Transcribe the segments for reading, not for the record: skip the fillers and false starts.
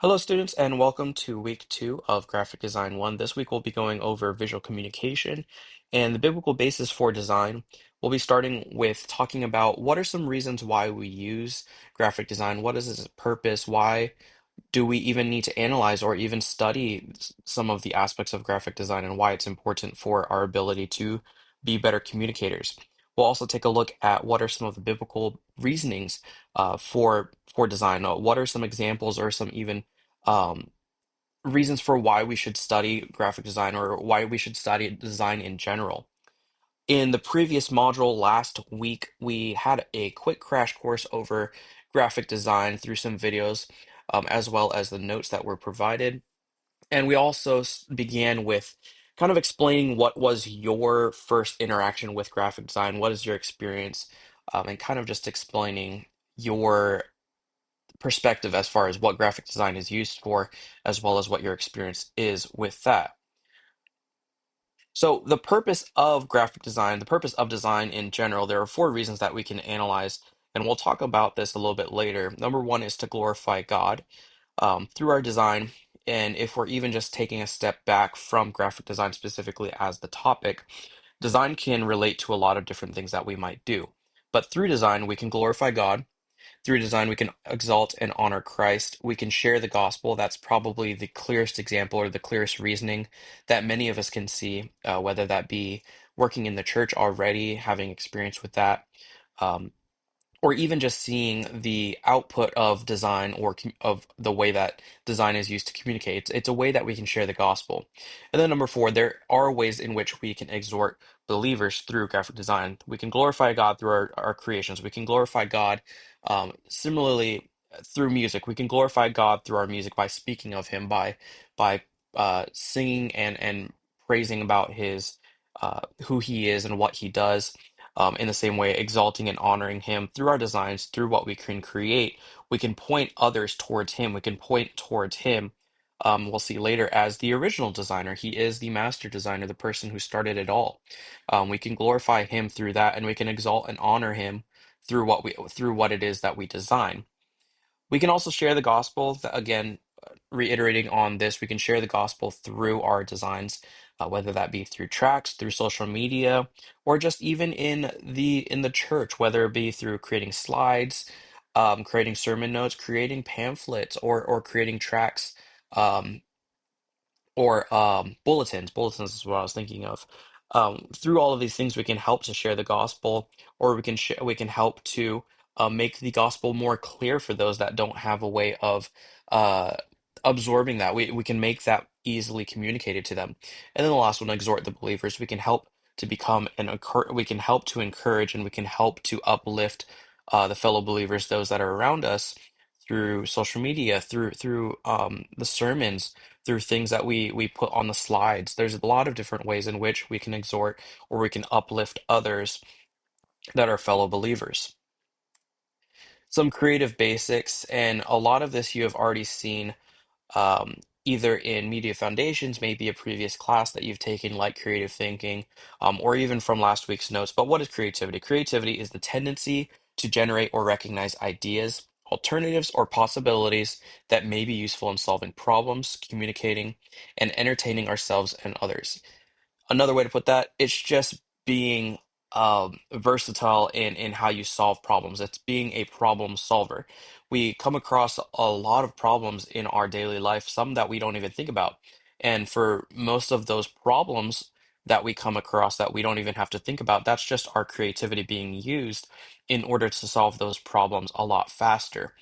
Hello, students, and welcome to week 2 of Graphic Design 1. This week we'll be going over visual communication and the biblical basis for design. We'll be starting with talking about what are some reasons why we use graphic design, what is its purpose, why do we even need to analyze or even study some of the aspects of graphic design, and why it's important for our ability to be better communicators. We'll also take a look at what are some of the biblical reasonings for design. What are some examples or some even um, reasons for why we should study graphic design or why we should study design in general. In the previous module last week, we had a quick crash course over graphic design through some videos, as well as the notes that were provided. And we also began with kind of explaining what was your first interaction with graphic design, what is your experience, and kind of just explaining your perspective as far as what graphic design is used for, as well as what your experience is with that. So, the purpose of graphic design, the purpose of design in general, there are four reasons that we can analyze, and we'll talk about this a little bit later. Number one is to glorify God through our design. And if we're even just taking a step back from graphic design specifically as the topic, design can relate to a lot of different things that we might do. But through design, we can glorify God. Through design, we can exalt and honor Christ. We can share the gospel. That's probably the clearest example or the clearest reasoning that many of us can see, whether that be working in the church already, having experience with that, um, or even just seeing the output of design or of the way that design is used to communicate. It's a way that we can share the gospel. And then number four, there are ways in which we can exhort believers through graphic design. We can glorify God through our creations. We can glorify God similarly through music. We can glorify God through our music by speaking of Him, by singing and praising about His who He is and what He does in the same way, exalting and honoring him through our designs, through what we can create, we can point others towards him. We can point towards him. We'll see later as the original designer. He is the master designer, the person who started it all. We can glorify him through that, and we can exalt and honor him through what it is that we design. We can also share the gospel. Again, reiterating on this, we can share the gospel through our designs, whether that be through tracks, through social media, or just even in the church, whether it be through creating slides, creating sermon notes, creating pamphlets, or creating tracks. Um, or bulletins. Bulletins is what I was thinking of. Through all of these things, we can help to share the gospel, or we can help to make the gospel more clear for those that don't have a way of uh, absorbing that. We can make that easily communicated to them. And then the last one, exhort the believers. We can help to become we can help to encourage, and we can help to uplift the fellow believers, those that are around us, through social media, through the sermons, through things that we put on the slides. There's a lot of different ways in which we can exhort or we can uplift others that are fellow believers. Some creative basics, and a lot of this you have already seen either in media foundations, maybe a previous class that you've taken, like creative thinking, or even from last week's notes. But what is creativity? Creativity is the tendency to generate or recognize ideas, alternatives, or possibilities that may be useful in solving problems, communicating, and entertaining ourselves and others. Another way to put that, it's just being versatile in how you solve problems. It's being a problem solver. We come across a lot of problems in our daily life, some that we don't even think about. And for most of those problems that we come across that we don't even have to think about, that's just our creativity being used in order to solve those problems a lot faster.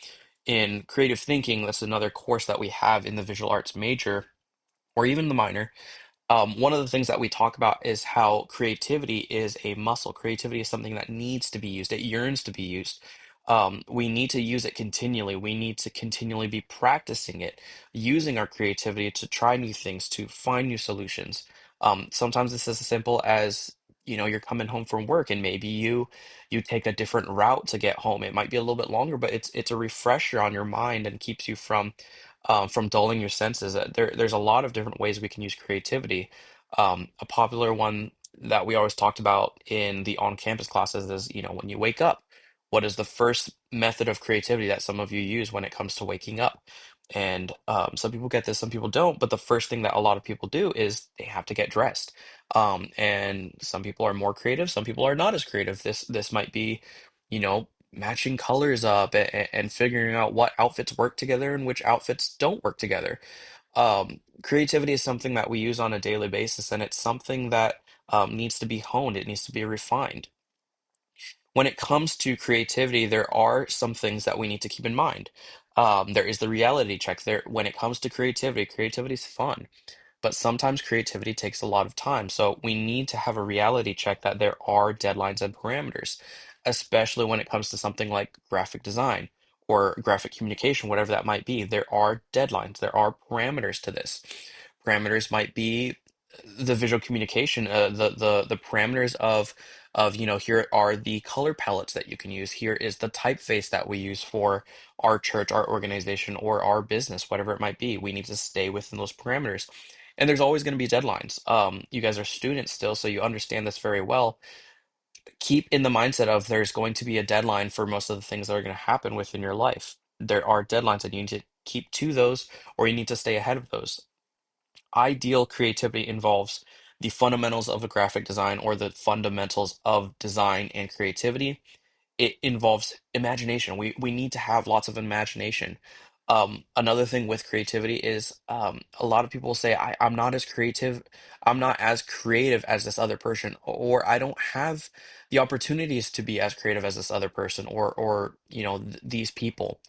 In creative thinking, that's another course that we have in the visual arts major or even the minor. One of the things that we talk about is how creativity is a muscle. Creativity is something that needs to be used. It yearns to be used. We need to use it continually. We need to continually be practicing it, using our creativity to try new things, to find new solutions. Sometimes it's as simple as, you're coming home from work and maybe you take a different route to get home. It might be a little bit longer, but it's a refresher on your mind and keeps you from dulling your senses. There's a lot of different ways we can use creativity. A popular one that we always talked about in the on-campus classes is, when you wake up, what is the first method of creativity that some of you use when it comes to waking up? And some people get this, some people don't. But the first thing that a lot of people do is they have to get dressed. And some people are more creative, some people are not as creative. This might be, matching colors up and figuring out what outfits work together and which outfits don't work together. Creativity is something that we use on a daily basis, and it's something that needs to be honed. It needs to be refined. When it comes to creativity, there are some things that we need to keep in mind. There is the reality check there. When it comes to creativity, creativity is fun, but sometimes creativity takes a lot of time. So we need to have a reality check that there are deadlines and parameters, especially when it comes to something like graphic design or graphic communication, whatever that might be. There are deadlines, there are parameters to this. Parameters might be the visual communication, the parameters of here are the color palettes that you can use. Here is the typeface that we use for our church, our organization, or our business, whatever it might be. We need to stay within those parameters. And there's always going to be deadlines. You guys are students still, so you understand this very well. Keep in the mindset of there's going to be a deadline for most of the things that are going to happen within your life. There are deadlines, and you need to keep to those, or you need to stay ahead of those. Ideal creativity involves the fundamentals of a graphic design or the fundamentals of design and creativity. It involves imagination. We need to have lots of imagination. Another thing with creativity is a lot of people say, I'm not as creative, I'm not as creative as this other person, or I don't have the opportunities to be as creative as this other person, or these people.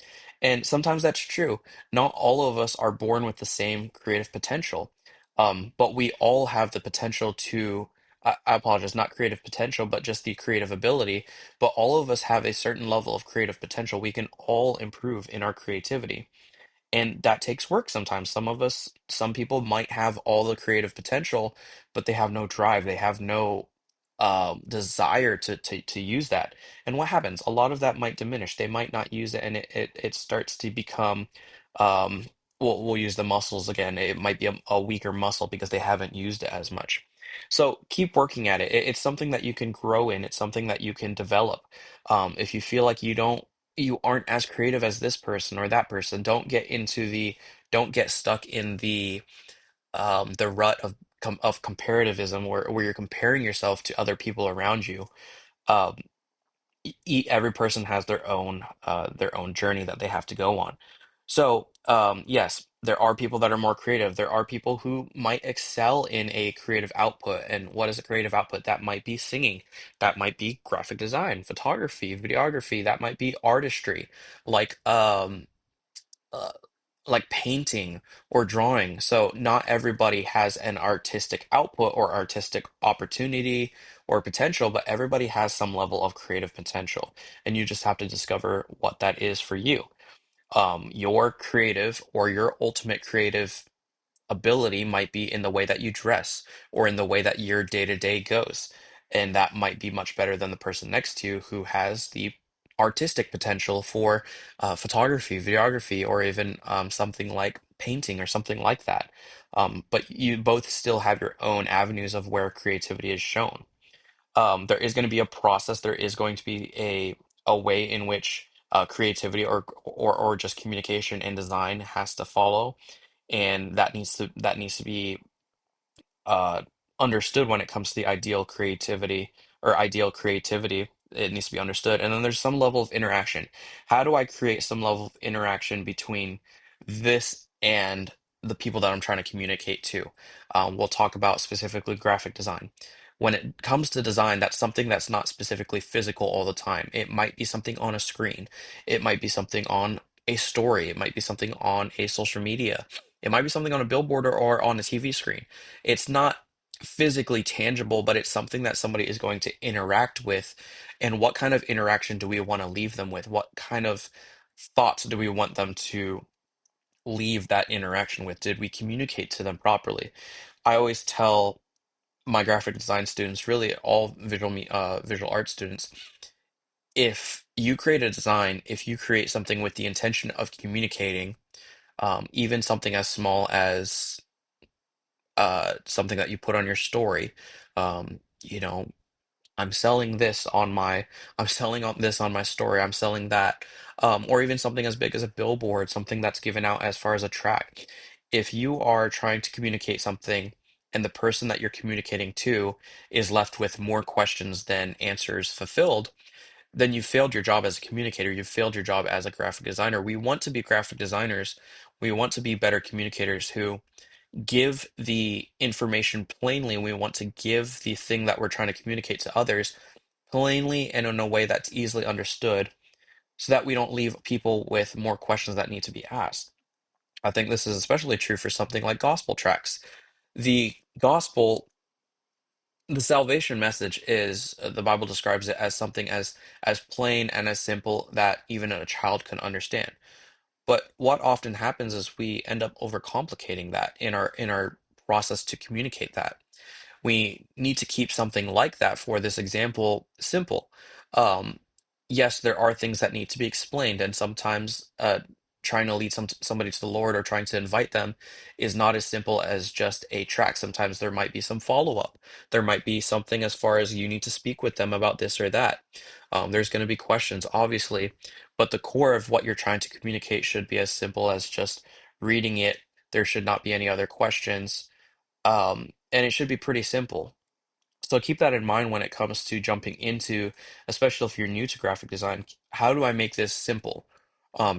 And sometimes that's true. Not all of us are born with the same creative potential, but we all have the potential to. I apologize, not creative potential, but just the creative ability, but all of us have a certain level of creative potential. We can all improve in our creativity. And that takes work sometimes. Some people might have all the creative potential, but they have no drive. They have no desire to use that. And what happens? A lot of that might diminish. They might not use it, and it starts to become, um, we'll use the muscles again. It might be a weaker muscle because they haven't used it as much. So keep working at it. It's something that you can grow in. It's something that you can develop. If you feel like you aren't as creative as this person or that person. Don't get stuck in the rut of comparativism where you're comparing yourself to other people around you. Um, every person has their own journey that they have to go on. So, yes, there are people that are more creative. There are people who might excel in a creative output. And what is a creative output? That might be singing, that might be graphic design, photography, videography, that might be artistry, like uh, like painting or drawing. So not everybody has an artistic output or artistic opportunity or potential, but everybody has some level of creative potential, and you just have to discover what that is for you. Your creative or your ultimate creative ability might be in the way that you dress or in the way that your day to day goes. And that might be much better than the person next to you who has the artistic potential for photography, videography, or even something like painting or something like that. But you both still have your own avenues of where creativity is shown. There is going to be a process, there is going to be a way in which creativity or just communication and design has to follow, and that needs to be uh, understood when it comes to the ideal creativity or ideal creativity. It needs to be understood. And then there's some level of interaction. How do I create some level of interaction between this and the people that I'm trying to communicate to? We'll talk about specifically graphic design. When it comes to design, that's something that's not specifically physical all the time. It might be something on a screen. It might be something on a story. It might be something on a social media. It might be something on a billboard or on a TV screen. It's not physically tangible, but it's something that somebody is going to interact with. And what kind of interaction do we want to leave them with? What kind of thoughts do we want them to leave that interaction with? Did we communicate to them properly? I always tell my graphic design students, really all visual art students, if you create a design, if you create something with the intention of communicating, even something as small as something that you put on your story. You know, I'm selling this on my, I'm selling on this on my story, I'm selling that, or even something as big as a billboard, something that's given out as far as a track. If you are trying to communicate something and the person that you're communicating to is left with more questions than answers fulfilled, then you've failed your job as a communicator. You've failed your job as a graphic designer. We want to be graphic designers. We want to be better communicators who give the information plainly. We want to give the thing that we're trying to communicate to others plainly and in a way that's easily understood so that we don't leave people with more questions that need to be asked. I think this is especially true for something like gospel tracks. The gospel, the salvation message is, the Bible describes it as something as plain and as simple that even a child can understand. But what often happens is we end up overcomplicating that in our process to communicate that. We need to keep something like that for this example simple. Um, yes, there are things that need to be explained, and sometimes trying to lead somebody to the Lord or trying to invite them is not as simple as just a track. Sometimes there might be some follow-up. There might be something as far as you need to speak with them about this or that. There's going to be questions, obviously, but the core of what you're trying to communicate should be as simple as just reading it. There should not be any other questions, and it should be pretty simple. So keep that in mind when it comes to jumping into, especially if you're new to graphic design. How do I make this simple?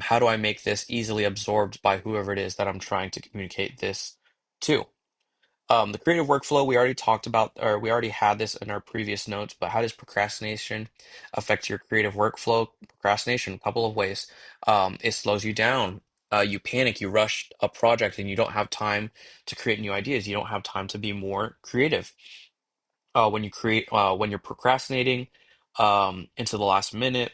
How do I make this easily absorbed by whoever it is that I'm trying to communicate this to? The creative workflow we already talked about, or we already had this in our previous notes, but how does procrastination affect your creative workflow? Procrastination, a couple of ways. It slows you down. You panic, you rush a project, and you don't have time to create new ideas. You don't have time to be more creative. When you're procrastinating into the last minute,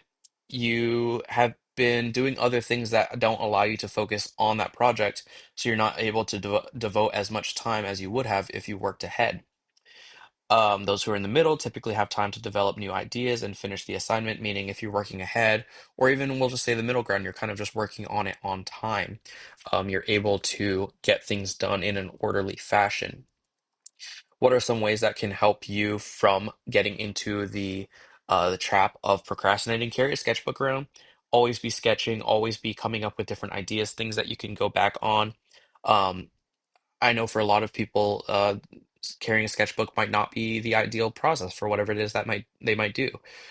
you have been doing other things that don't allow you to focus on that project, so you're not able to devote as much time as you would have if you worked ahead. Those who are in the middle typically have time to develop new ideas and finish the assignment, meaning if you're working ahead, or even we'll just say the middle ground, you're kind of just working on it on time. You're able to get things done in an orderly fashion. What are some ways that can help you from getting into the trap of procrastinating? Carry a sketchbook around. Always be sketching, always be coming up with different ideas, things that you can go back on. Um, I know for a lot of people, carrying a sketchbook might not be the ideal process for whatever it is that might they might do.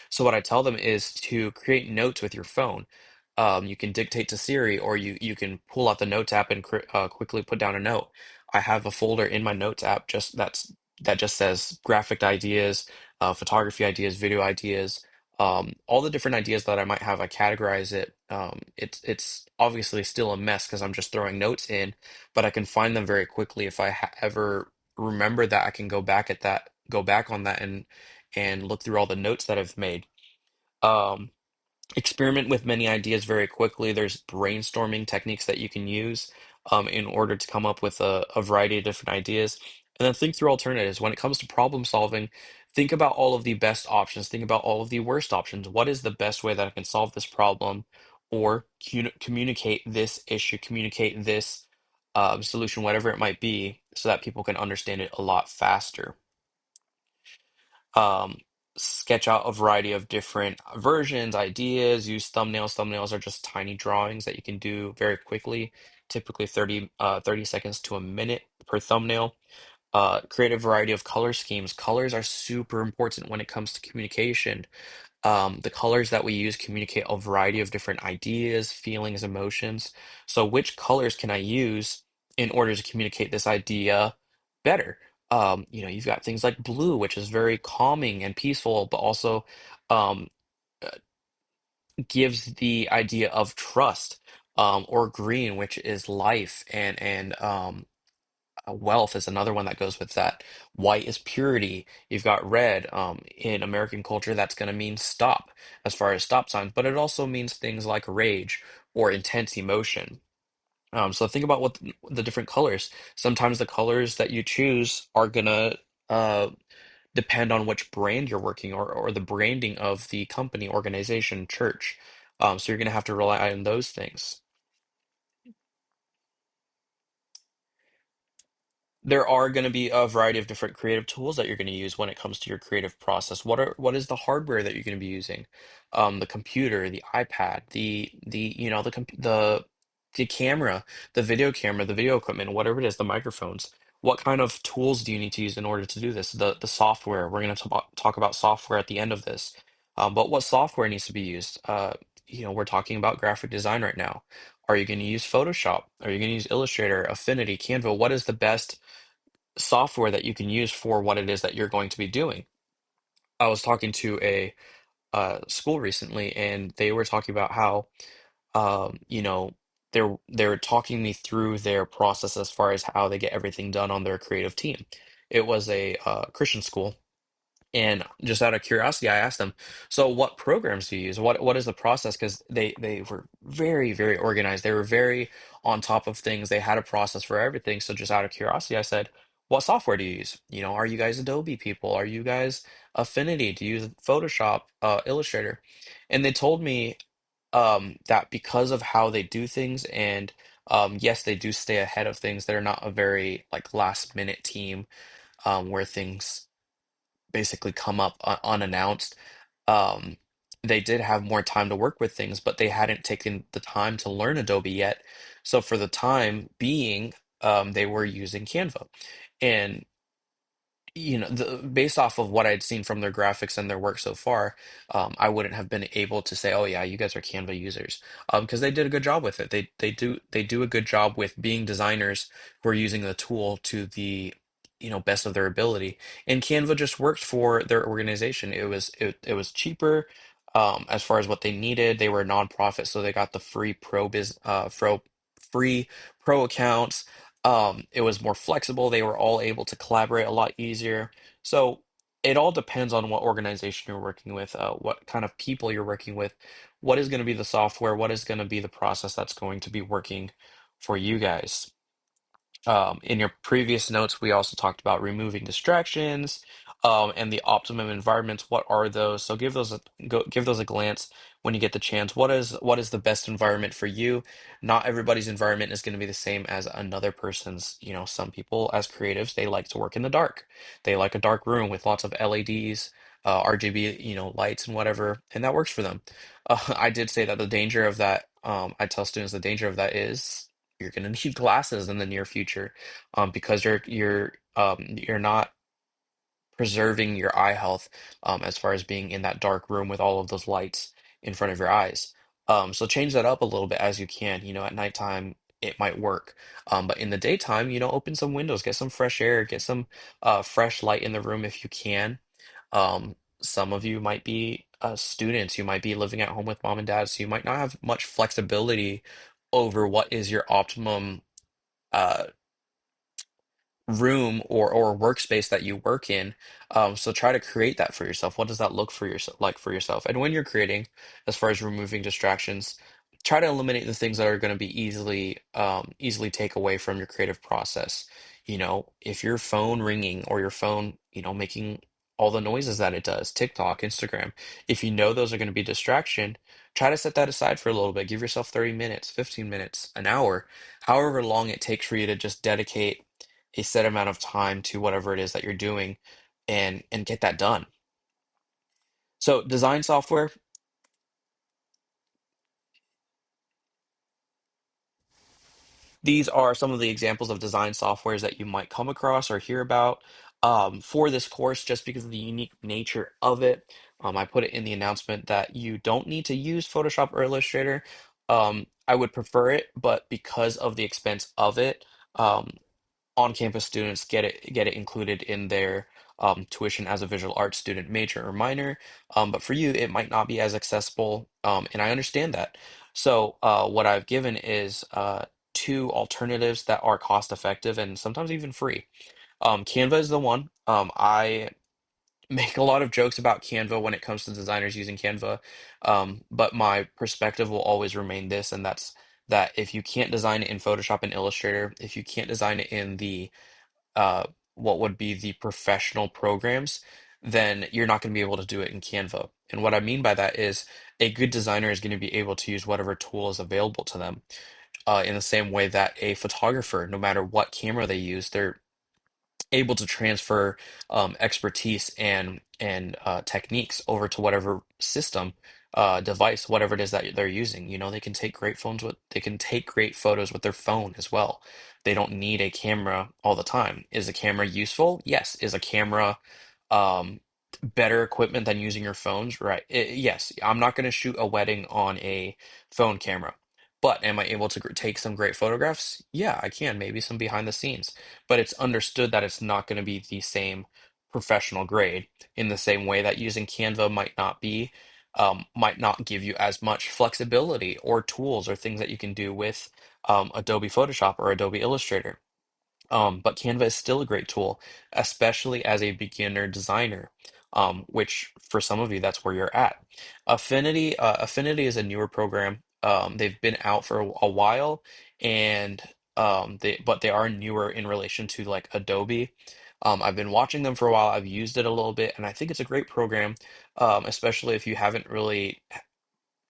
So what I tell them is to create notes with your phone. You can dictate to Siri, or you can pull out the Notes app and quickly put down a note. I have a folder in my Notes app that just says graphic ideas, photography ideas, video ideas, all the different ideas that I might have. I categorize it. It's obviously still a mess because I'm just throwing notes in, but I can find them very quickly. If I ever remember that, I can go back on that and look through all the notes that I've made. Um, Experiment with many ideas very quickly. There's brainstorming techniques that you can use in order to come up with a variety of different ideas. And then think through alternatives. When it comes to problem solving, think about all of the best options, think about all of the worst options. What is the best way that I can solve this problem or communicate this issue, communicate this solution, whatever it might be, so that people can understand it a lot faster. um, Sketch out a variety of different versions, ideas, use thumbnails. Thumbnails are just tiny drawings that you can do very quickly, typically 30 seconds to a minute per thumbnail. Create a variety of color schemes. Colors are super important when it comes to communication. The colors that we use communicate a variety of different ideas, feelings, emotions. So, which colors can I use in order to communicate this idea better? You've got things like blue, which is very calming and peaceful, but also um, uh, gives the idea of trust. Or green, which is life and wealth is another one that goes with that. White is purity. You've got red. In American culture, that's going to mean stop as far as stop signs, but it also means things like rage or intense emotion. So think about what the different colors. Sometimes the colors that you choose are gonna uh, depend on which brand you're working or the branding of the company, organization, church. So you're gonna have to rely on those things. There are going to be a variety of different creative tools that you're going to use when it comes to your creative process. What is the hardware that you're going to be using? The computer, the iPad, the you know the camera, the video camera, the video equipment, whatever it is, the microphones. What kind of tools do you need to use in order to do this? The software. We're going to talk about software at the end of this. But what software needs to be used? We're talking about graphic design right now. Are you going to use Photoshop? Are you going to use Illustrator, Affinity, Canva? What is the best software that you can use for what it is that you're going to be doing? I was talking to a school recently, and they were talking about how they're talking me through their process as far as how they get everything done on their creative team. It was a Christian school, and just out of curiosity, I asked them, so what programs do you use? What is the process? Because they were very, very organized. They were very on top of things. They had a process for everything. So just out of curiosity, I said, what software do you use? Are you guys Adobe people? Are you guys Affinity? Do you use Photoshop, Illustrator? And they told me that because of how they do things, and yes, they do stay ahead of things. They're not a very like last minute team where things basically come up unannounced. Um, they did have more time to work with things, but they hadn't taken the time to learn Adobe yet. So for the time being, they were using Canva. And based off of what I'd seen from their graphics and their work so far, I wouldn't have been able to say, "Oh yeah, you guys are Canva users," because they did a good job with it. They do a good job with being designers who are using the tool to the best of their ability. And Canva just worked for their organization. It was cheaper as far as what they needed. They were a nonprofit, so they got the free pro accounts. It was more flexible. They were all able to collaborate a lot easier. So it all depends on what organization you're working with, what kind of people you're working with, what is going to be the software, what is going to be the process that's going to be working for you guys. In your previous notes, we also talked about removing distractions, and the optimum environments. What are those? So give those a glance when you get the chance. What is the best environment for you? Not everybody's environment is going to be the same as another person's. Some people as creatives, they like to work in the dark. They like a dark room with lots of LEDs, RGB, lights and whatever, and that works for them. I did say that the danger of that, I tell students the danger of that is you're going to need glasses in the near future, because you're not preserving your eye health, as far as being in that dark room with all of those lights in front of your eyes. So change that up a little bit as you can. At nighttime it might work, but in the daytime, open some windows, get some fresh air, get some fresh light in the room if you can. Some of you might be students, you might be living at home with mom and dad, so you might not have much flexibility over what is your optimum uh, room or workspace that you work in. So try to create that for yourself. What does that look for yourself like for yourself? And when you're creating, as far as removing distractions, try to eliminate the things that are going to be easily take away from your creative process. If your phone ringing or your phone, making all the noises that it does, TikTok, Instagram, if you know those are going to be distraction, try to set that aside for a little bit. Give yourself 30 minutes, 15 minutes, an hour, however long it takes for you to just dedicate a set amount of time to whatever it is that you're doing, and get that done. So design software, these are some of the examples of design softwares that you might come across or hear about for this course, just because of the unique nature of it. I put it in the announcement that you don't need to use Photoshop or Illustrator. I would prefer it, but because of the expense of it, um, on-campus students get it included in their tuition as a visual arts student, major or minor. But for you, it might not be as accessible, and I understand that. So what I've given is two alternatives that are cost effective and sometimes even free. Canva is the one. I make a lot of jokes about Canva when it comes to designers using Canva, but my perspective will always remain this, and that's that if you can't design it in Photoshop and Illustrator, if you can't design it in the uh, what would be the professional programs, then you're not going to be able to do it in Canva. And what I mean by that is a good designer is going to be able to use whatever tool is available to them, in the same way that a photographer, no matter what camera they use, able to transfer expertise and techniques over to whatever system, device, whatever it is that they're using. You know, they can take great photos with their phone as well. They don't need a camera all the time. Is a camera useful? Yes. Is a camera um, better equipment than using your phones? Right. Yes. I'm not going to shoot a wedding on a phone camera. But am I able to take some great photographs? Yeah, I can. Maybe some behind the scenes, but it's understood that it's not going to be the same professional grade in the same way that using Canva might not give you as much flexibility or tools or things that you can do with Adobe Photoshop or Adobe Illustrator. But Canva is still a great tool, especially as a beginner designer, which for some of you, that's where you're at. Affinity is a newer program. They've been out for a while, and but they are newer in relation to like Adobe. I've been watching them for a while. I've used it a little bit, and I think it's a great program, especially if you haven't really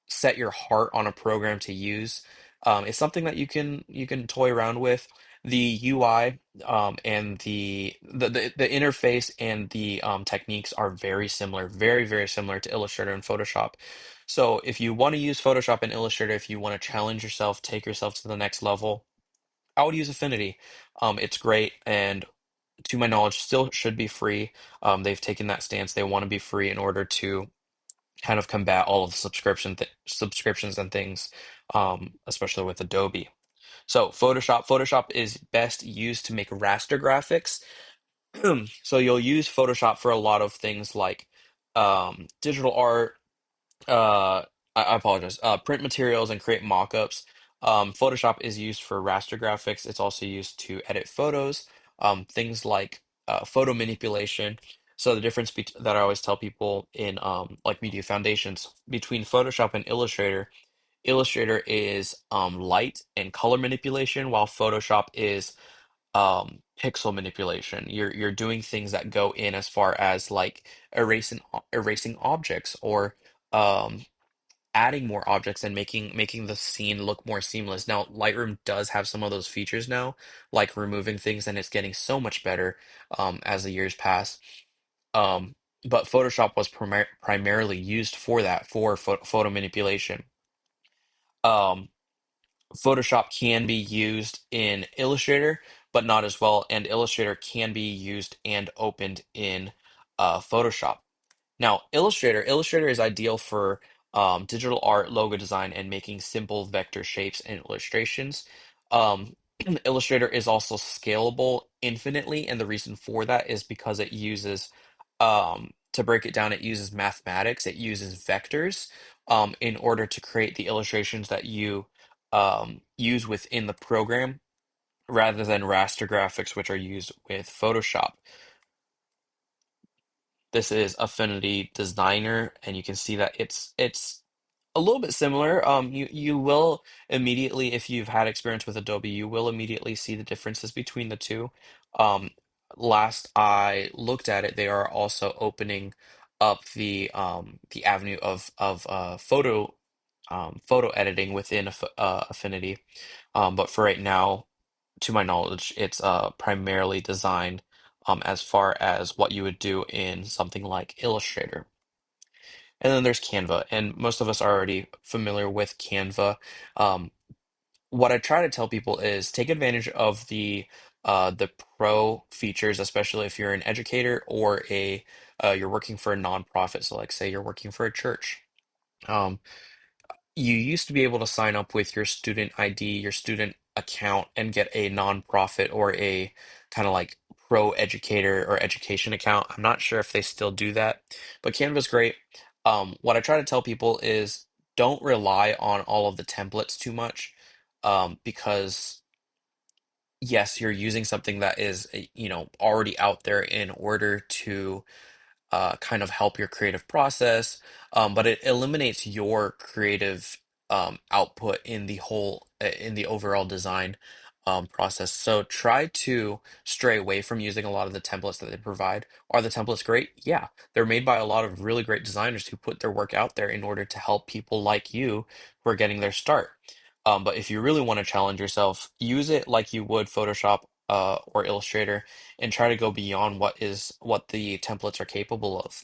set your heart on a program to use. It's something that you can toy around with. The UI and the interface and the techniques are very similar, very similar to Illustrator and Photoshop. So if you want to use Photoshop and Illustrator, if you want to challenge yourself, take yourself to the next level, I would use Affinity. It's great, and to my knowledge, still should be free. They've taken that stance. They want to be free in order to kind of combat all of the subscriptions and things, especially with Adobe. So Photoshop is best used to make raster graphics. So you'll use Photoshop for a lot of things like digital art, uh, I apologize, print materials and create mockups. Photoshop is used for raster graphics. It's also used to edit photos, things like photo manipulation. So the difference that I always tell people in like media foundations between Photoshop and Illustrator, Illustrator is light and color manipulation, while Photoshop is pixel manipulation. You're doing things that go in as far as like erasing objects or um adding more objects and making the scene look more seamless. Now, Lightroom does have some of those features now, like removing things, and it's getting so much better as the years pass. Um, but Photoshop was primarily used for that, for photo manipulation. Um, Photoshop can be used in Illustrator, but not as well, and Illustrator can be used and opened in Photoshop. Now, Illustrator is ideal for digital art, logo design, and making simple vector shapes and illustrations. Um, Illustrator is also scalable infinitely, and the reason for that is because it uses, to break it down, it uses mathematics, it uses vectors in order to create the illustrations that you use within the program rather than raster graphics, which are used with Photoshop. This is Affinity Designer, and you can see that it's a little bit similar. You will immediately, if you've had experience with Adobe, you will immediately see the differences between the two. Um, Last I looked at it, they are also opening up the avenue of photo editing within Affinity. But for right now, to my knowledge, it's primarily designed as far as what you would do in something like Illustrator. And then there's Canva, and most of us are already familiar with Canva. Um, what I try to tell people is take advantage of the pro features, especially if you're an educator or a you're working for a nonprofit. So, like, say you're working for a church. Um, you used to be able to sign up with your student ID, your student account, and get a nonprofit or a kind of like pro educator or education account. I'm not sure if they still do that, but Canva's great. What I try to tell people is don't rely on all of the templates too much, because yes, you're using something that is, already out there in order to kind of help your creative process, but it eliminates your creative output in in the overall design process. So try to stray away from using a lot of the templates that they provide. Are the templates great? Yeah, they're made by a lot of really great designers who put their work out there in order to help people like you who are getting their start. But if you really want to challenge yourself, use it like you would Photoshop or Illustrator and try to go beyond what the templates are capable of.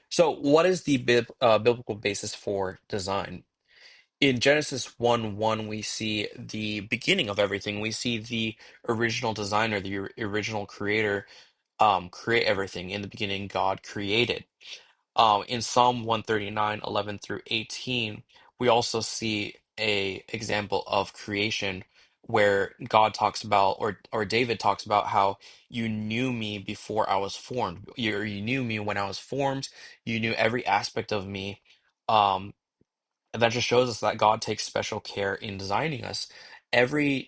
So, what is the biblical basis for design? In Genesis 1:1, we see the beginning of everything. We see the original designer, the original creator, create everything. In the beginning, God created. In Psalm 139:11 through 18, we also see a example of creation where God talks about, or David talks about how you knew me before I was formed. You knew me when I was formed. You knew every aspect of me. Um, and that just shows us that God takes special care in designing us. Every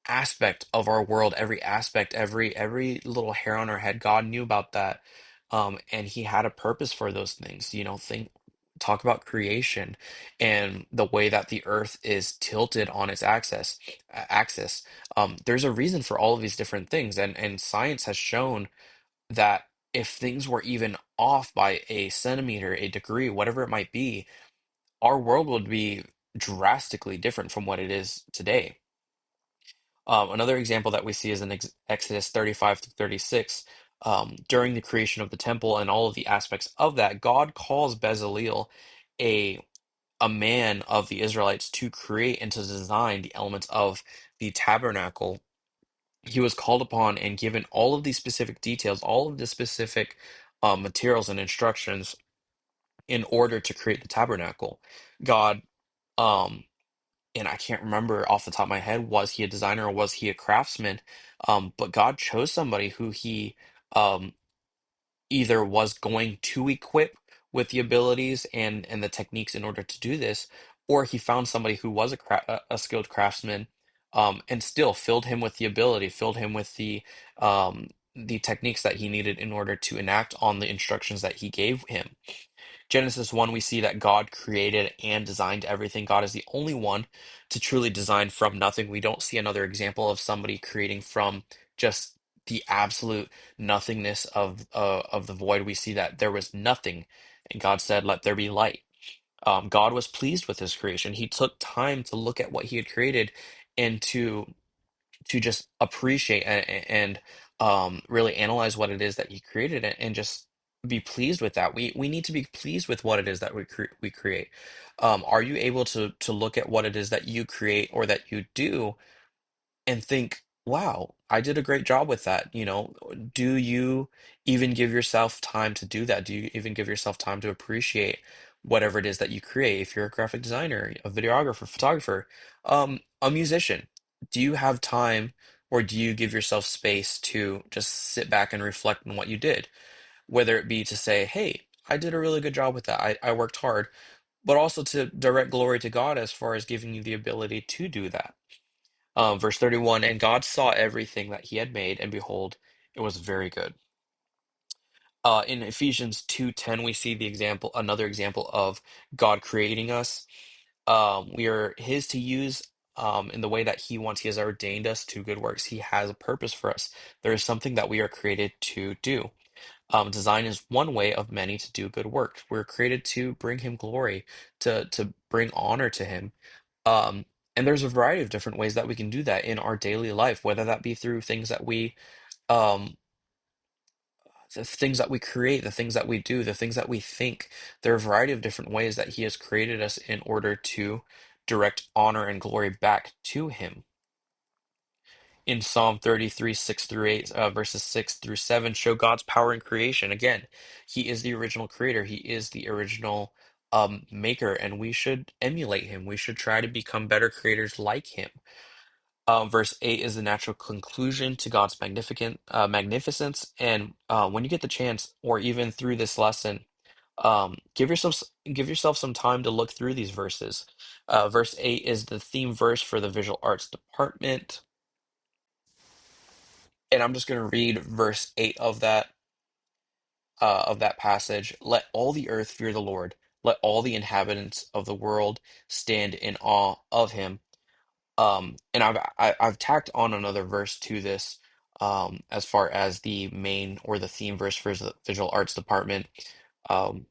aspect of our world, every aspect, every little hair on our head, God knew about that. And he had a purpose for those things. Talk about creation and the way that the earth is tilted on its axis. There's a reason for all of these different things, and science has shown that if things were even off by a centimeter, a degree, whatever it might be, our world would be drastically different from what it is today. Another example that we see is in Exodus 35 to 36. During the creation of the temple and all of the aspects of that, God calls Bezalel, a a man of the Israelites, to create and to design the elements of the tabernacle. He was called upon and given all of these specific details, all of the specific materials and instructions in order to create the tabernacle. God, um, and I can't remember off the top of my head, was he a designer or was he a craftsman? But God chose somebody who he um, either was going to equip with the abilities and the techniques in order to do this, or he found somebody who was a skilled craftsman, and still filled him with the ability, filled him with the techniques that he needed in order to enact on the instructions that he gave him. Genesis 1, we see that God created and designed everything. God is the only one to truly design from nothing. We don't see another example of somebody creating from just the absolute nothingness of the void. We see that there was nothing, and God said, "Let there be light." God was pleased with his creation. He took time to look at what he had created and to just appreciate and really analyze what it is that he created, and just be pleased with that. We need to be pleased with what it is that we create. Are you able to look at what it is that you create or that you do and think, wow, I did a great job with that? Do you even give yourself time to do that? Do you even give yourself time to appreciate whatever it is that you create? If you're a graphic designer, a videographer, photographer, a musician, do you have time, or do you give yourself space to just sit back and reflect on what you did? Whether it be to say, hey, I did a really good job with that. I worked hard, but also to direct glory to God as far as giving you the ability to do that. Verse 31, and God saw everything that he had made, and behold, it was very good. In Ephesians 2:10, we see another example of God creating us. We are his to use in the way that he wants. He has ordained us to good works. He has a purpose for us. There is something that we are created to do. Design is one way of many to do good work. We're created to bring him glory, to bring honor to him. Um, and there's a variety of different ways that we can do that in our daily life, whether that be through um, the things that we create, the things that we do, the things that we think. There are a variety of different ways that he has created us in order to direct honor and glory back to him. In Psalm 33, 6 through 8, verses 6 through 7, show God's power in creation. Again, he is the original creator, he is the original maker, and we should emulate him. We should try to become better creators like him. Verse 8 is the natural conclusion to God's magnificence. And when you get the chance, or even through this lesson, give yourself some time to look through these verses. Verse 8 is the theme verse for the visual arts department. And I'm just going to read verse 8 of that passage. Let all the earth fear the Lord. Let all the inhabitants of the world stand in awe of him. And I've tacked on another verse to this, as far as the main or the theme verse for the visual arts department. Um,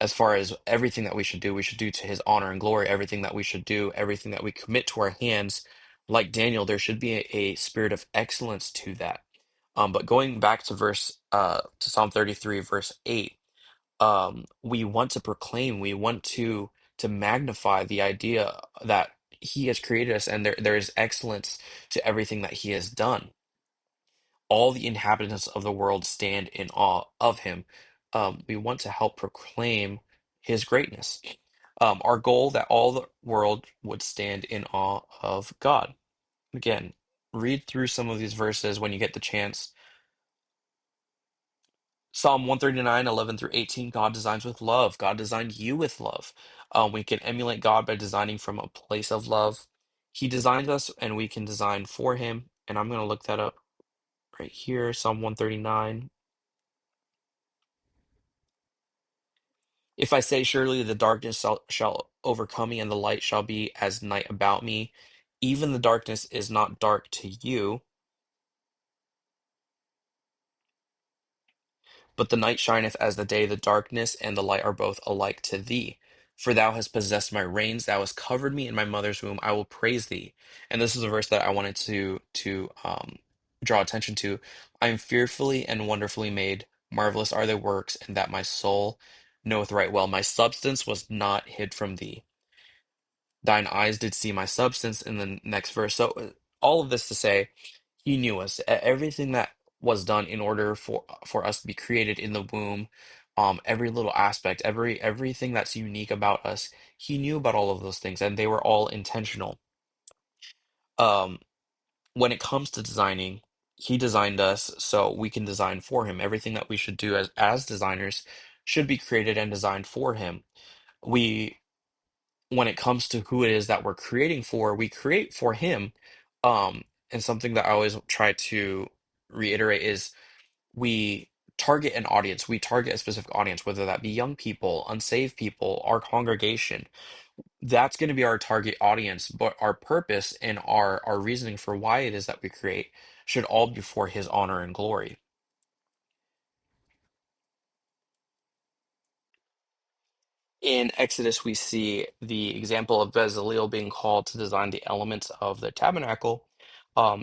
as far as everything that we should do to his honor and glory. Everything that we should do, everything that we commit to our hands, Like Daniel, there should be a spirit of excellence to that. But going back to verse to Psalm 33, verse 8, we want to proclaim, we want to magnify the idea that he has created us and there is excellence to everything that he has done. All the inhabitants of the world stand in awe of him. We want to help proclaim his greatness. Our goal that all the world would stand in awe of God. Again, read through some of these verses when you get the chance. Psalm 139, 11 through 18, God designs with love. God designed you with love. We can emulate God by designing from a place of love. He designed us and we can design for him. And I'm going to look that up right here, Psalm 139. If I say, surely the darkness shall overcome me, and the light shall be as night about me, even the darkness is not dark to you. But the night shineth as the day, the darkness and the light are both alike to thee. For thou hast possessed my reins, thou hast covered me in my mother's womb. I will praise thee. And this is a verse that I wanted to draw attention to. I am fearfully and wonderfully made. Marvelous are thy works, and that my soul knoweth right well. My substance was not hid from thee. Thine eyes did see my substance in the next verse. So all of this to say, he knew us. Everything that was done in order for us to be created in the womb, every little aspect, everything that's unique about us, he knew about all of those things, and they were all intentional. Um, when it comes to designing, he designed us so we can design for him. Everything that we should do as designers should be created and designed for him. We when it comes to who it is that we're creating for, we create for him. And something that I always try to reiterate is we target an audience, we target a specific audience, whether that be young people, unsaved people, our congregation. That's going to be our target audience, but our purpose and our reasoning for why it is that we create should all be for his honor and glory. In Exodus, we see the example of Bezalel being called to design the elements of the tabernacle.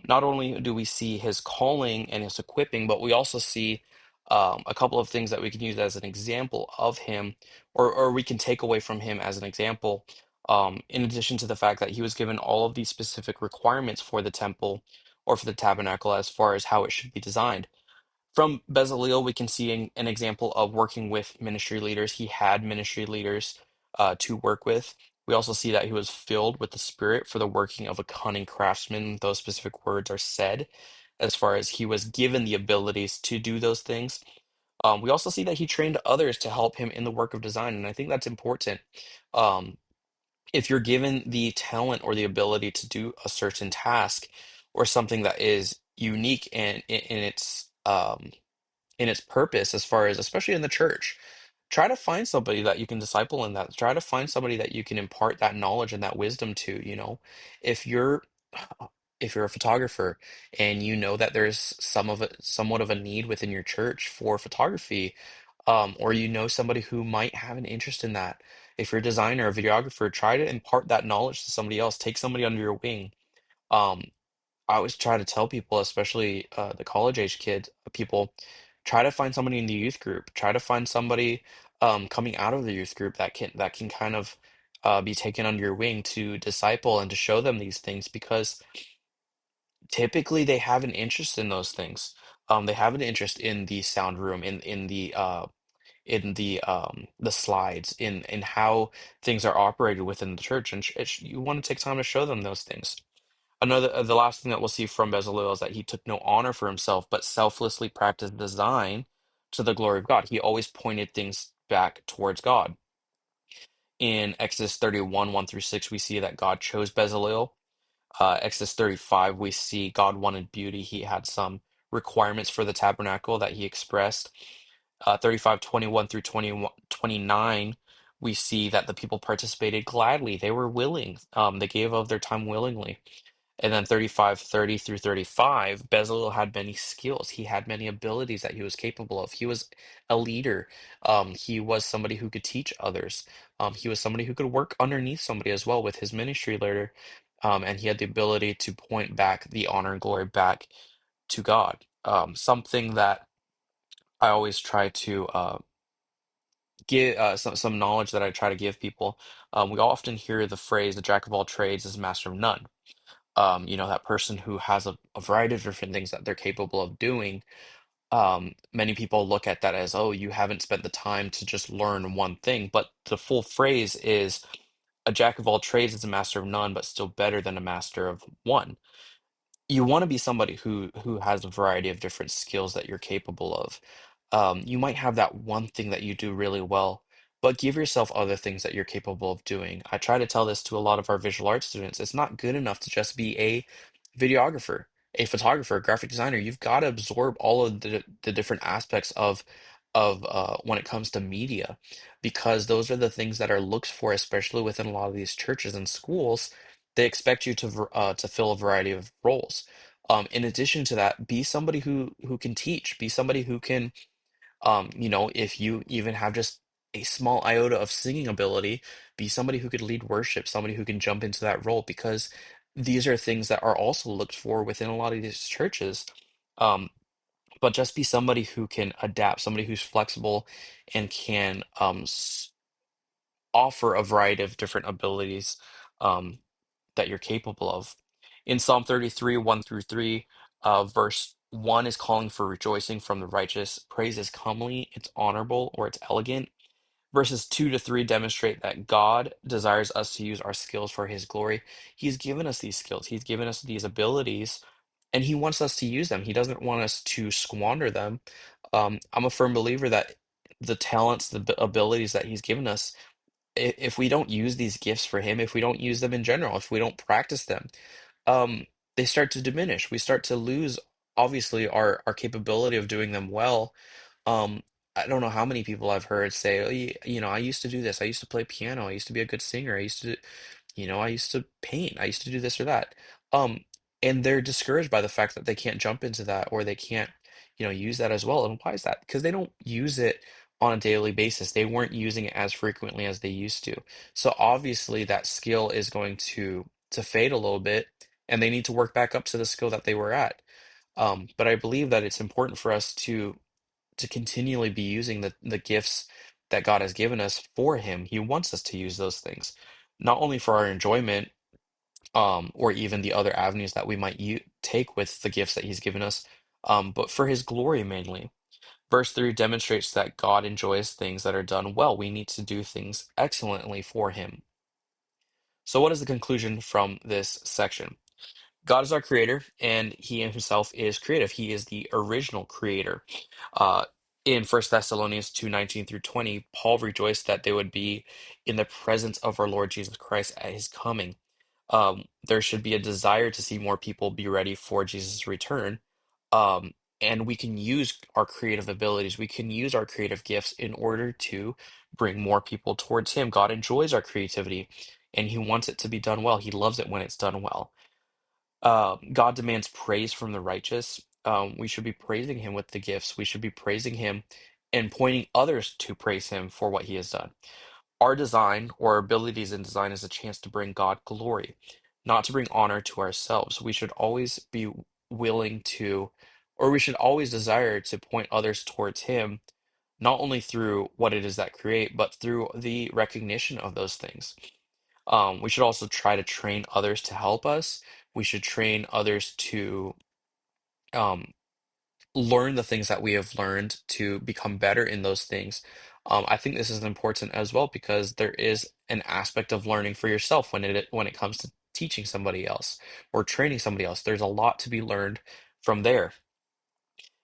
Not only do we see his calling and his equipping, but we also see a couple of things that we can use as an example of him, or we can take away from him as an example. In addition to the fact that he was given all of these specific requirements for the temple or for the tabernacle as far as how it should be designed. From Bezalel, we can see an example of working with ministry leaders. He had ministry leaders to work with. We also see that he was filled with the Spirit for the working of a cunning craftsman. Those specific words are said as far as he was given the abilities to do those things. We also see that he trained others to help him in the work of design, and I think that's important. Um, if you're given the talent or the ability to do a certain task or something that is unique and in its purpose as far as especially in the church, try to find somebody that you can disciple in that, try to find somebody that you can impart that knowledge and that wisdom to, if you're if you're a photographer and you know that there's somewhat of a need within your church for photography, or you know somebody who might have an interest in that. If you're a designer or videographer, try to impart that knowledge to somebody else, take somebody under your wing. um, I always try to tell people, especially the college age kids, people, try to find somebody in the youth group. Try to find somebody coming out of the youth group that can kind of be taken under your wing to disciple and to show them these things because typically they have an interest in those things. They have an interest in the sound room, in the slides, in how things are operated within the church, and you want to take time to show them those things. The last thing that we'll see from Bezalel is that he took no honor for himself, but selflessly practiced design to the glory of God. He always pointed things back towards God. In Exodus 31, 1 through 6, we see that God chose Bezalel. Exodus 35, we see God wanted beauty. He had some requirements for the tabernacle that he expressed. 35, 21 through 29, we see that the people participated gladly. They were willing. They gave of their time willingly. And then 35, 30 through 35, Bezalel had many skills. He had many abilities that he was capable of. He was a leader. He was somebody who could teach others. He was somebody who could work underneath somebody as well with his ministry leader. and he had the ability to point back the honor and glory back to God. Something that I always try to give some knowledge that I try to give people. We often hear the phrase, "The jack of all trades is master of none." That person who has a variety of different things that they're capable of doing. Many people look at that as, oh, you haven't spent the time to just learn one thing. But the full phrase is, "A jack of all trades is a master of none, but still better than a master of one." You want to be somebody who has a variety of different skills that you're capable of. You might have that one thing that you do really well, but give yourself other things that you're capable of doing. I try to tell this to a lot of our visual arts students. It's not good enough to just be a videographer, a photographer, a graphic designer. You've got to absorb all of the different aspects of when it comes to media, because those are the things that are looked for, especially within a lot of these churches and schools. They expect you to fill a variety of roles. In addition to that, be somebody who can teach, be somebody who can, if you even have just a small iota of singing ability, be somebody who could lead worship, somebody who can jump into that role, because these are things that are also looked for within a lot of these churches. Um, but just be somebody who can adapt, somebody who's flexible and can offer a variety of different abilities um, that you're capable of. In Psalm 33, 1 through 3, verse 1 is calling for rejoicing from the righteous. Praise is comely, it's honorable, or it's elegant. Verses 2 to 3 demonstrate that God desires us to use our skills for his glory. He's given us these skills, he's given us these abilities, and he wants us to use them. He doesn't want us to squander them. I'm a firm believer that the talents, the abilities that he's given us, if we don't use these gifts for him, if we don't use them in general, if we don't practice them, um, they start to diminish. We start to lose, obviously, our capability of doing them well. um, I don't know how many people I've heard say, "Oh, I used to do this. I used to play piano. I used to be a good singer. I used to paint. I used to do this or that." Um, and they're discouraged by the fact that they can't jump into that, or they can't, use that as well. And why is that? Because they don't use it on a daily basis. They weren't using it as frequently as they used to. So obviously that skill is going to fade a little bit, and they need to work back up to the skill that they were at. But I believe that it's important for us to continually be using the gifts that God has given us for Him. He wants us to use those things, not only for our enjoyment, or even the other avenues that we might take with the gifts that He's given us, but for His glory mainly. Verse 3 demonstrates that God enjoys things that are done well. We need to do things excellently for Him. So, what is the conclusion from this section? God is our creator, and He Himself is creative. He is the original creator. Uh, in First Thessalonians 2:19 through 20, Paul rejoiced that they would be in the presence of our Lord Jesus Christ at His coming. There should be a desire to see more people be ready for Jesus' return. Um, and we can use our creative abilities, we can use our creative gifts in order to bring more people towards Him. God enjoys our creativity, and He wants it to be done well. He loves it when it's done well. God demands praise from the righteous. We should be praising Him with the gifts. We should be praising Him and pointing others to praise Him for what He has done. Our design or abilities in design is a chance to bring God glory, not to bring honor to ourselves. We should always be willing to, or we should always desire to point others towards Him, not only through what it is that create, but through the recognition of those things. We should also try to train others to help us. We should train others to um, learn the things that we have learned to become better in those things. I think this is important as well, because there is an aspect of learning for yourself when it comes to teaching somebody else or training somebody else. There's a lot to be learned from there.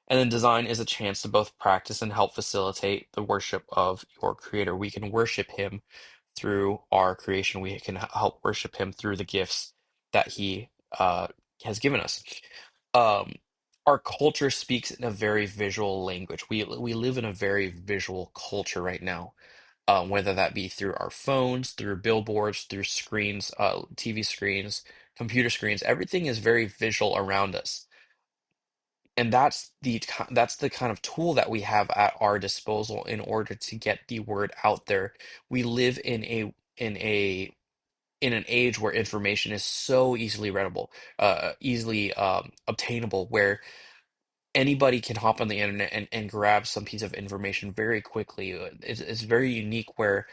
And then design is a chance to both practice and help facilitate the worship of your creator. We can worship Him through our creation. We can help worship Him through the gifts that He has given us. Um, our culture speaks in a very visual language. We live in a very visual culture right now, whether that be through our phones, through billboards, through screens, TV screens, computer screens. Everything is very visual around us, and that's the kind of tool that we have at our disposal in order to get the word out there. We live in a in an age where information is so easily readable, easily obtainable, where anybody can hop on the internet and grab some piece of information very quickly. It's very unique where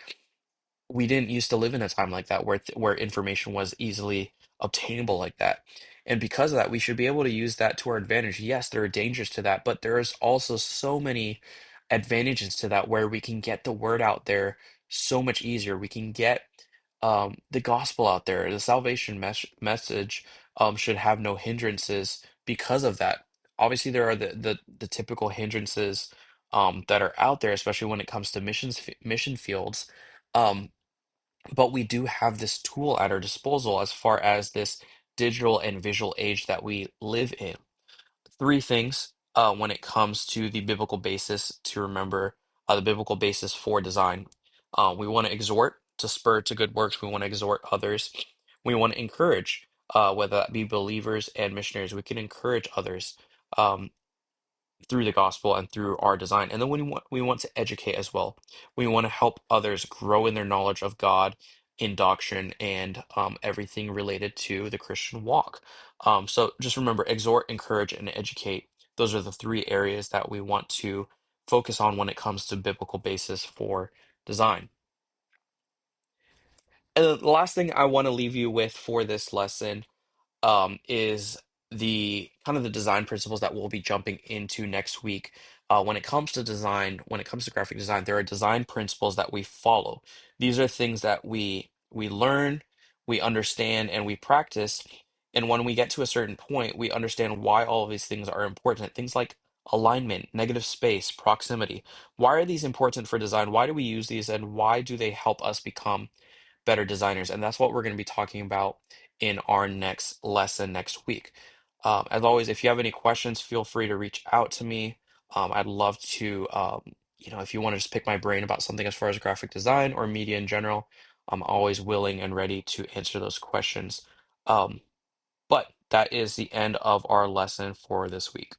we didn't used to live in a time like that where information was easily obtainable like that. And because of that, we should be able to use that to our advantage. Yes, there are dangers to that, but there's also so many advantages to that where we can get the word out there so much easier. We can get the gospel out there. The salvation message should have no hindrances because of that. Obviously, there are the typical hindrances that are out there, especially when it comes to mission fields. Um, but we do have this tool at our disposal as far as this digital and visual age that we live in. Three things when it comes to the biblical basis to remember, the biblical basis for design. We want to exhort to spur to good works. We want to exhort others. We want to encourage, whether that be believers and missionaries. We can encourage others. Um, through the gospel and through our design. And then we want to educate as well. We want to help others grow in their knowledge of God, in doctrine, and everything related to the Christian walk. So just remember, exhort, encourage, and educate. Those are the three areas that we want to focus on when it comes to biblical basis for design. And the last thing I want to leave you with for this lesson is the kind of the design principles that we'll be jumping into next week. When it comes to design, when it comes to graphic design, there are design principles that we follow. These are things that we learn, we understand, and we practice. And when we get to a certain point, we understand why all of these things are important. Things like alignment, negative space, proximity. Why are these important for design? Why do we use these, and why do they help us become better designers? And that's what we're going to be talking about in our next lesson next week. As always, if you have any questions, feel free to reach out to me. I'd love to, if you want to just pick my brain about something as far as graphic design or media in general, I'm always willing and ready to answer those questions. But that is the end of our lesson for this week.